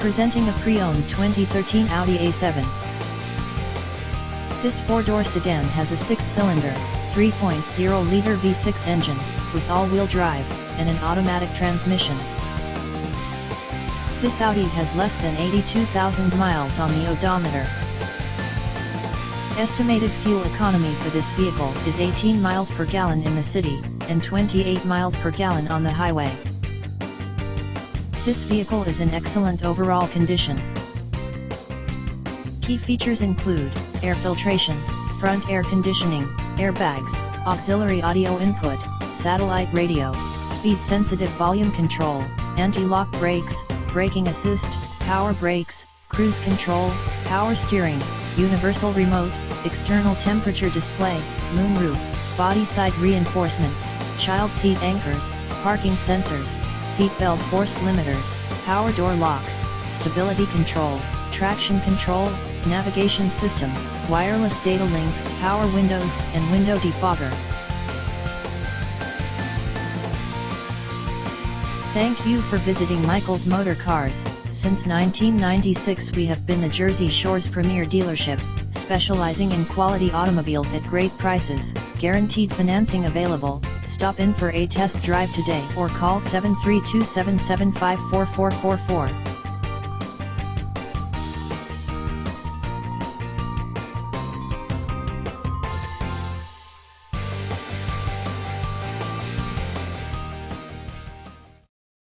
Presenting a pre-owned 2013 Audi A7. This four-door sedan has a six-cylinder, 3.0-liter V6 engine, with all-wheel drive, and an automatic transmission. This Audi has less than 82,000 miles on the odometer. Estimated fuel economy for this vehicle is 18 miles per gallon in the city, and 28 miles per gallon on the highway. This vehicle is in excellent overall condition. Key features include air filtration, front air conditioning, airbags, auxiliary audio input, satellite radio, speed-sensitive volume control, anti-lock brakes, braking assist, power brakes, cruise control, power steering, universal remote, external temperature display, moonroof, body side reinforcements, child seat anchors, parking sensors, seat belt force limiters, power door locks, stability control, traction control, navigation system, wireless data link, power windows, and window defogger. Thank you for visiting Michael's Motorcars. Since 1996 we have been the Jersey Shore's premier dealership, specializing in quality automobiles at great prices, guaranteed financing available. Stop in for a test drive today or call 732-775-4444.